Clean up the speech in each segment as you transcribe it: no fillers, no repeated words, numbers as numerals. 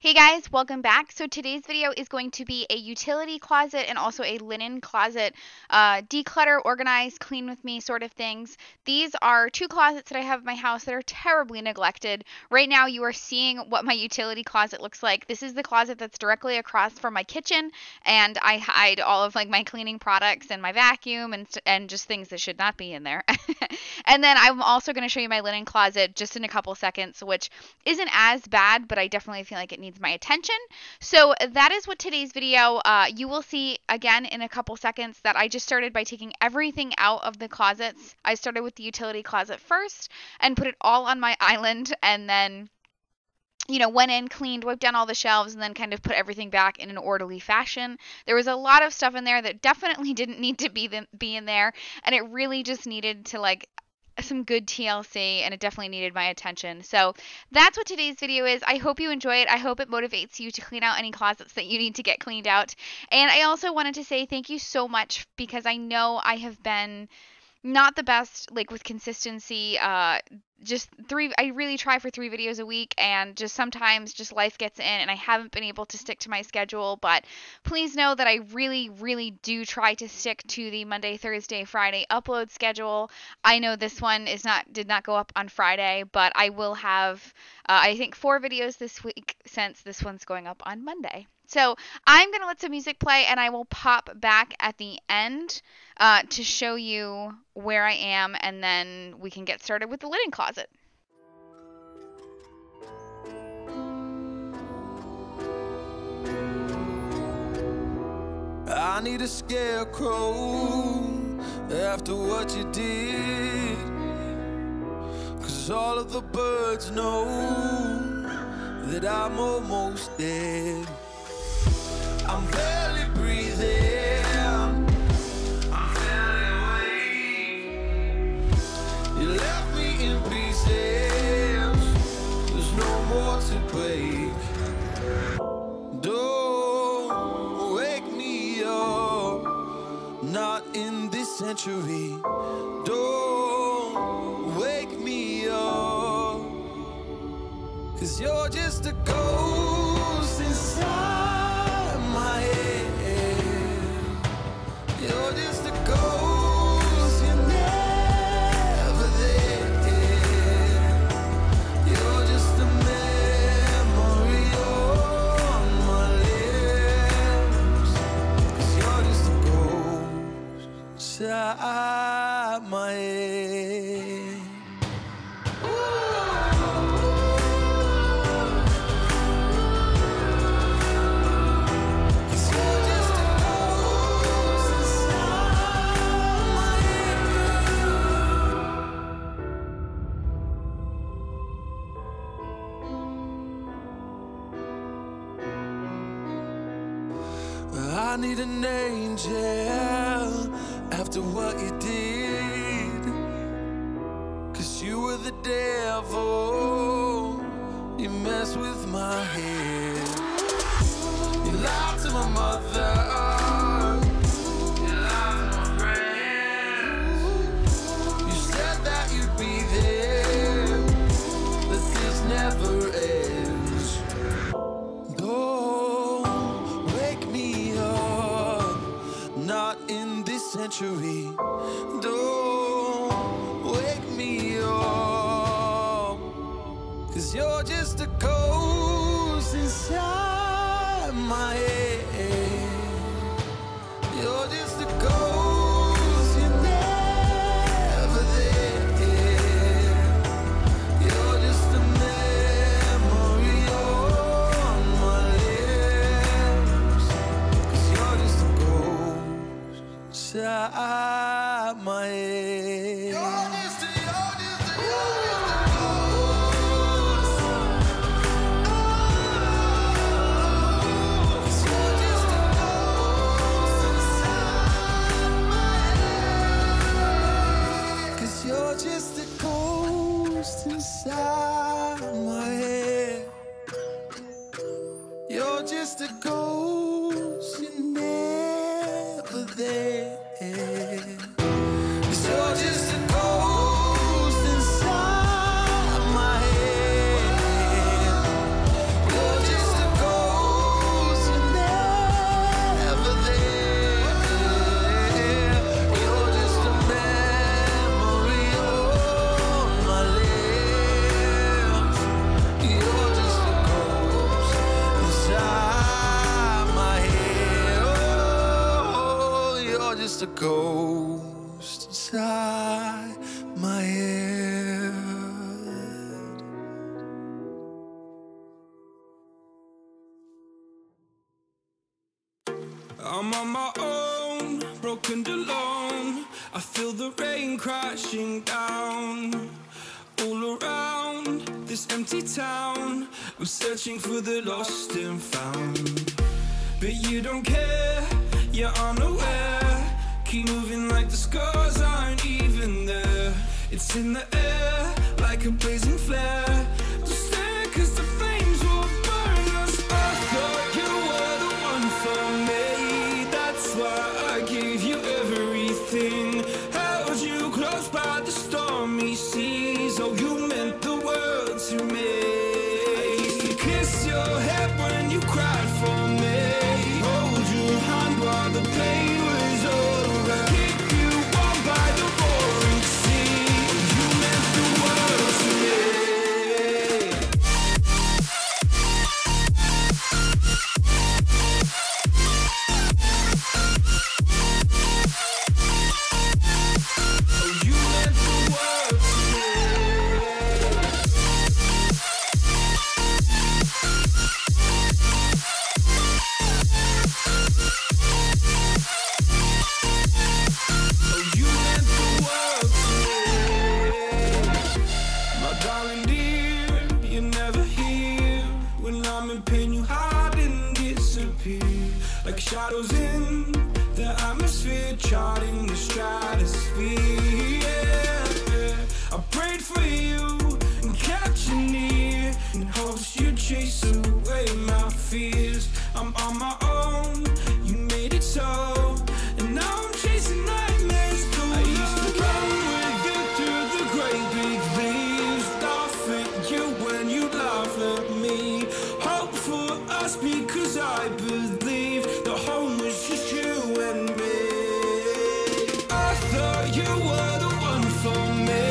Hey guys, welcome back. So today's video is going to be a utility closet and also a linen closet, declutter, organize, clean with me sort of things. These are two closets that I have in my house that are terribly neglected. Right now you are seeing what my utility closet looks like. This is the closet that's directly across from my kitchen, and I hide all of like my cleaning products and my vacuum and just things that should not be in there. And then I'm also going to show you my linen closet just in a couple seconds, which isn't as bad, but I definitely feel like it needs my attention. So that is what today's video, you will see again in a couple seconds that I just started by taking everything out of the closets. I started with the utility closet first and put it all on my island, and then went in, cleaned, wiped down all the shelves, and then kind of put everything back in an orderly fashion. There was a lot of stuff in there that definitely didn't need to be in there, and it really just needed to like some good TLC, and it definitely needed my attention. So that's what today's video is. I hope you enjoy it. I hope it motivates you to clean out any closets that you need to get cleaned out. And I also wanted to say thank you so much, because I know I have been not the best like with consistency. I really try for 3 videos a week, and just sometimes just life gets in and I haven't been able to stick to my schedule. But please know that I really do try to stick to the Monday, Thursday, Friday upload schedule. I know this one did not go up on Friday, but I will have I think 4 videos this week, since this one's going up on Monday. So I'm going to let some music play, and I will pop back at the end to show you where I am, and then we can get started with the linen closet. I need a scarecrow after what you did, 'cause all of the birds know that I'm almost dead. I'm barely breathing, I'm barely awake. You left me in pieces, there's no more to break. Don't wake me up, not in this century. Don't wake me up, 'cause you're just a ghost inside my head. You're just a ghost, you're never there. You're just a memory on my lips, 'cause you're just a ghost inside my head. I need an angel after what you did, 'cause you were the devil, you messed with my head. You lied to my mother, you lied to my friends. You said that you'd be there, but this never ends. Don't wake me up, not in this century. Don't wake me up, 'cause you're just a ghost inside my head. You're just a ghost, you're never there. You're just a memory on my lips, 'cause you're just a ghost inside my head. You're just a inside my head. You're just a ghost, you're never there. 'Cause you're just a ghost inside my head. You're just a ghost. just a ghost inside my head. I'm on my own, broken and alone. I feel the rain crashing down all around this empty town. I'm searching for the lost and found, but you don't care, you're unaware. Keep moving like the scars aren't even there. It's in the air like a blazing flare. Don't stare 'cause the flames will burn us. I thought you were the one for me. That's why I gave you everything. Held you close by the stormy seas. Oh, you meant the world to me. I used to kiss your head when you cried for me. Hold your hand while the pain was over. Keep you warm by the roaring sea. You meant the world to me. Oh, you meant the world to me. Oh, you meant the world to me. My darling dear, you're never here. When I'm in pain, you hide and disappear. Like shadows in the atmosphere, charting the stratosphere. Yeah. I prayed for you and kept you near, in hopes you'd chase away my fears. I'm on my own, you made it so, and now I'm chasing nightmares through. I used to run with you through the great big leaves, laugh at you when you laugh at me. Hope for us because I believed the home was just you and me. I thought you were the one for me.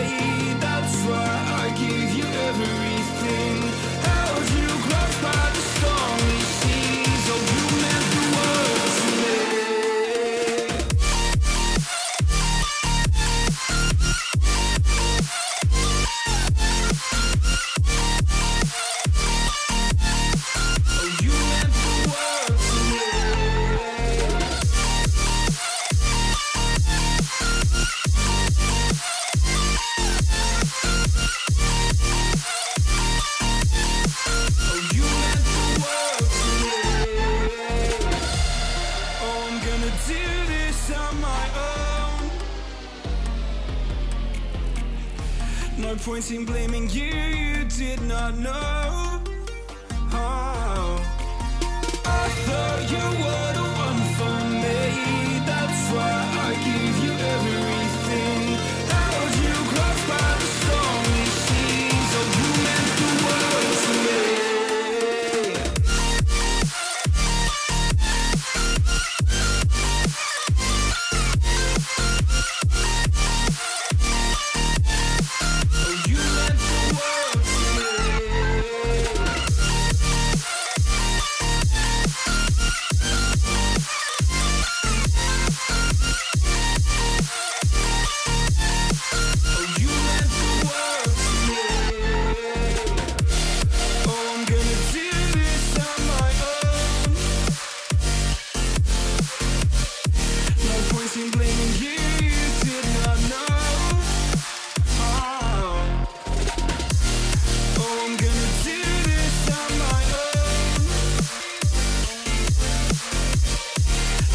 That's why I gave you everything. Held you close by the stormy seas. Oh, you meant the world to me. Oh, you meant the world to me. Oh, you meant the world to me. Oh, I'm gonna do this on my own. No point in blaming you, you did not know. Oh, I thought you were the one for me. That's why I gave you everything. Held you close by the stormy seas. Oh, you meant the world to me. Oh, you meant the world to me. Oh, you meant the world to me. Oh, I'm gonna do this on my own. No point in blaming you, you did not know. Oh, I'm gonna do this on my own.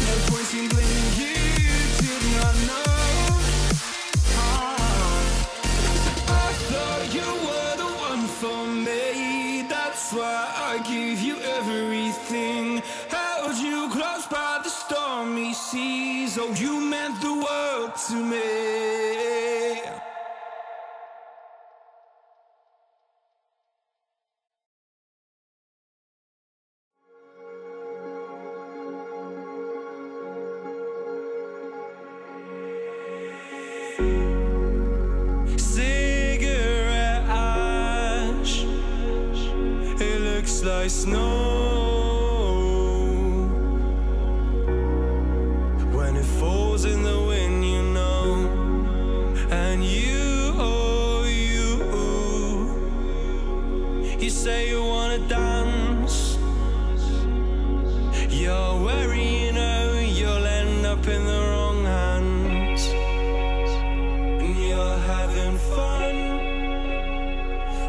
No point in blaming you, you did not know. I thought you were the one for me. That's why I gave you everything. Held you close by the stormy seas. Oh, you meant the world to me. Cigarette ash, it looks like snow when it falls candles in the wind, you know. And you say you wanna dance. You're wary, you know, you'll end up in the wrong hands. And you're having fun.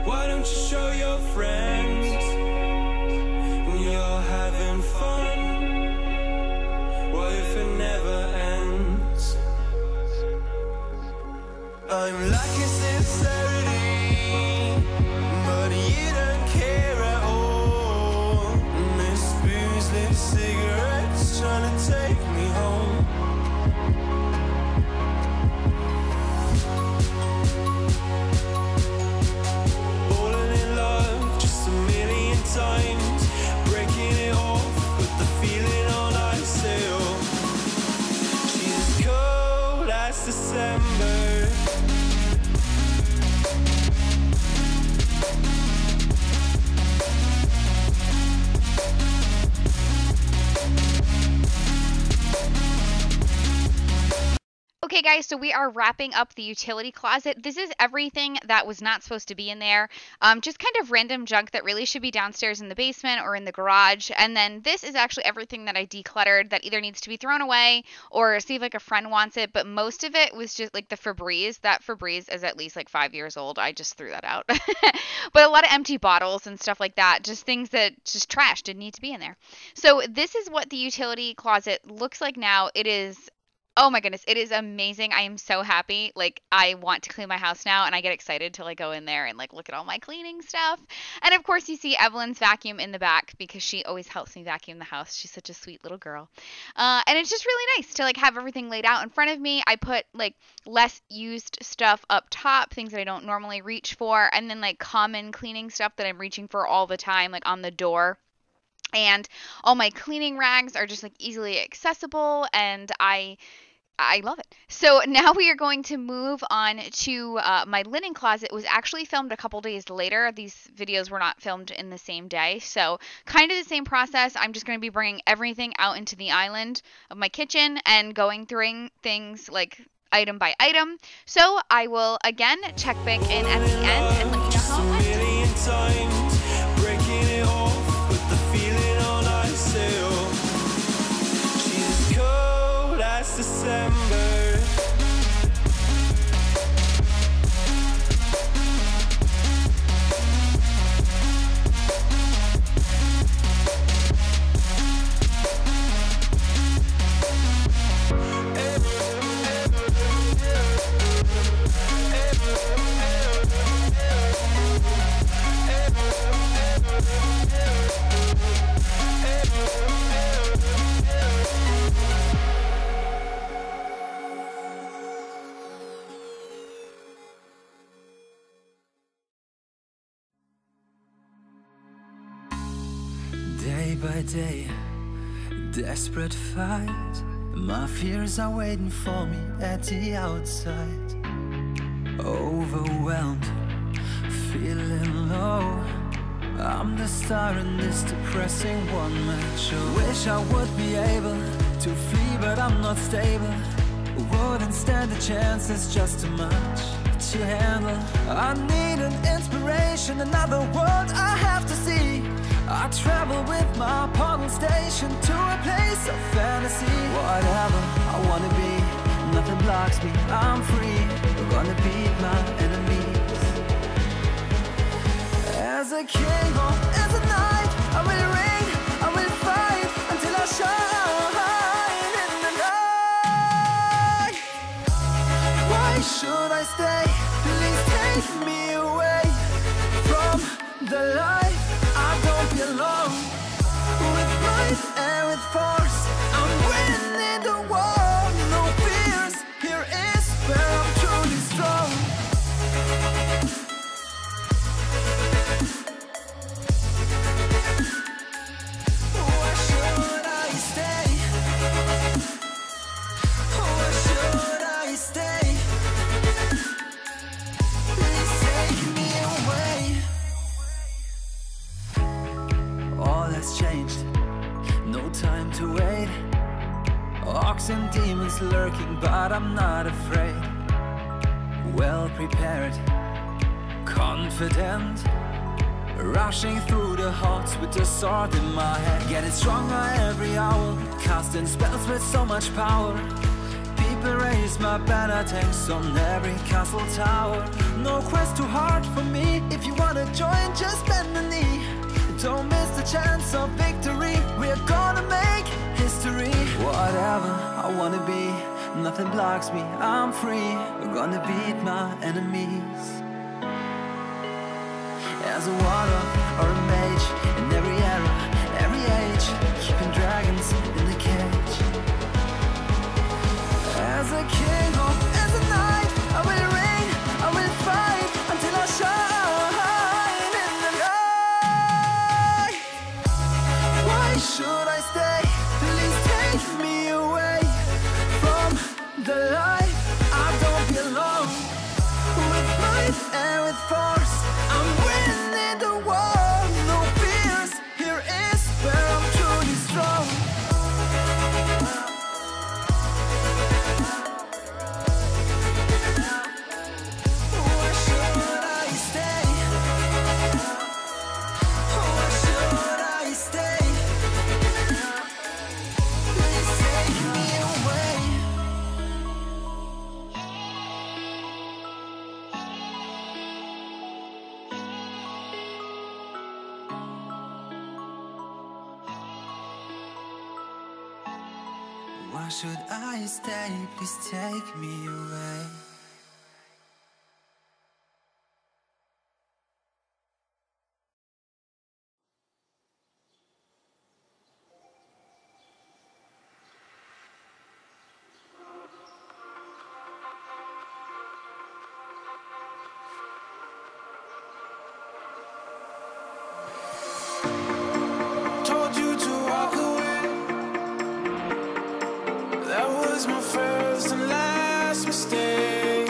Why don't you show your friends? And you're having fun. What if it never ends? I'm lacking sincerity, but you don't care at all. Miss booze, cigarettes trying to take me home. Falling in love just a million times, breaking it off, put the feeling on ice still. She's as cold as December. Okay guys, so we are wrapping up the utility closet. This is everything that was not supposed to be in there. Just kind of random junk that really should be downstairs in the basement or in the garage. And then this is actually everything that I decluttered that either needs to be thrown away or see if like a friend wants it. But most of it was just like the Febreze. That Febreze is at least like 5 years old. I just threw that out. But a lot of empty bottles and stuff like that. Just things that just trash didn't need to be in there. So this is what the utility closet looks like now. It is... oh my goodness, it is amazing. I am so happy. Like, I want to clean my house now, and I get excited to like go in there and like look at all my cleaning stuff. And of course, you see Evelyn's vacuum in the back because she always helps me vacuum the house. She's such a sweet little girl. And it's just really nice to like have everything laid out in front of me. I put like less used stuff up top, things that I don't normally reach for, and then like common cleaning stuff that I'm reaching for all the time, like on the door. And all my cleaning rags are just like easily accessible, and I love it. So now we are going to move on to my linen closet. It was actually filmed a couple days later. These videos were not filmed in the same day. So kind of the same process. I'm just going to be bringing everything out into the island of my kitchen and going through things like item by item. So I will again check back in at the end and let you know how it went. December. Day by day, desperate fight. My fears are waiting for me at the outside. Overwhelmed, feeling low. I'm the star in this depressing one-man show. Wish I would be able to flee, but I'm not stable. Wouldn't stand a chance, it's just too much to handle. I need an inspiration, another world I have to see. I travel with my portal station to a place of fantasy. Whatever I wanna be, nothing blocks me, I'm free. I'm gonna beat my enemies. As a king or as a knight, I will reign, I will fight until I shine in the night. Why should I stay? Please take me away from the light. I don't belong. With might and with force, I'm winning the war. No fears, here is where I'm truly strong. Why should I stay? Why should I stay? Please take me away. All has changed, no time to wait. Orcs and demons lurking, but I'm not afraid. Well prepared, confident, rushing through the halls with the sword in my hand. Getting stronger every hour, casting spells with so much power. People raise my banner, tanks on every castle tower. No quest too hard for me. If you wanna join, just bend the knee. Don't miss the chance of victory. We're gonna make history. Whatever I wanna be, nothing blocks me, I'm free. We're gonna beat my enemies. As a warlock or a mage, in every era, every age, keeping dragons in the cage. As a king or as a knight, I will reign, I will fight until I shine in the light. Why should I stay? Please take me away from the life I don't belong. With might and with force, I'm winning the war. No fears, here is where I'm truly strong. Why should I stay? Why should I stay? Please take me away. Why should I stay? Please take me away. Told you to walk away. That was my first and last mistake.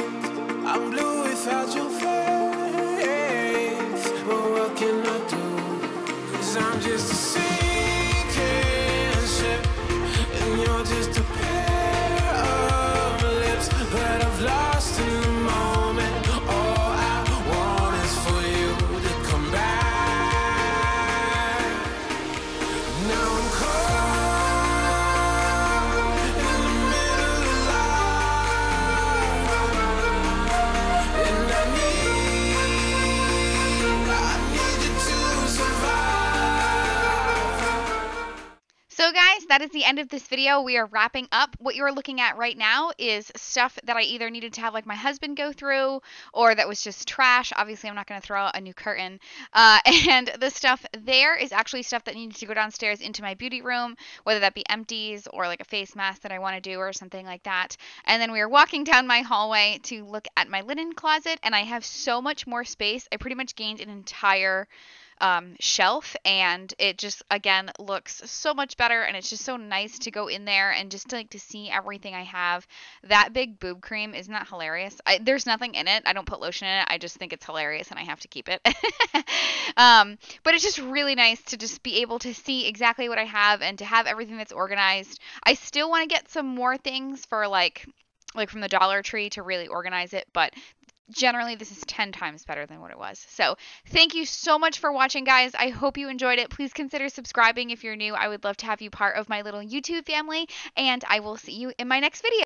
I'm blue without your face. But what can I do? 'Cause I'm just a sinking ship, and you're just a pair of lips. But I've lost in the moment. All I want is for you to come back. Now I'm caught in the middle of life, and I need you to survive. So guys, that is the end of this video. We are wrapping up. What you're looking at right now is stuff that I either needed to have like my husband go through, or that was just trash. Obviously, I'm not going to throw out a new curtain. And the stuff there is actually stuff that needs to go downstairs into my beauty room, whether that be empties or like a face mask that I want to do or something like that. And then we are walking down my hallway to look at my linen closet, and I have so much more space. I pretty much gained an entire shelf, and it just again looks so much better, and it's just so nice to go in there and just to, like, to see everything I have. That big boob cream, isn't that hilarious? There's nothing in it. I don't put lotion in it. I just think it's hilarious and I have to keep it. But it's just really nice to just be able to see exactly what I have and to have everything that's organized. I still want to get some more things for like from the Dollar Tree to really organize it, but generally this is 10 times better than what it was. So thank you so much for watching, guys. I hope you enjoyed it. Please consider subscribing if you're new. I would love to have you part of my little YouTube family, and I will see you in my next video.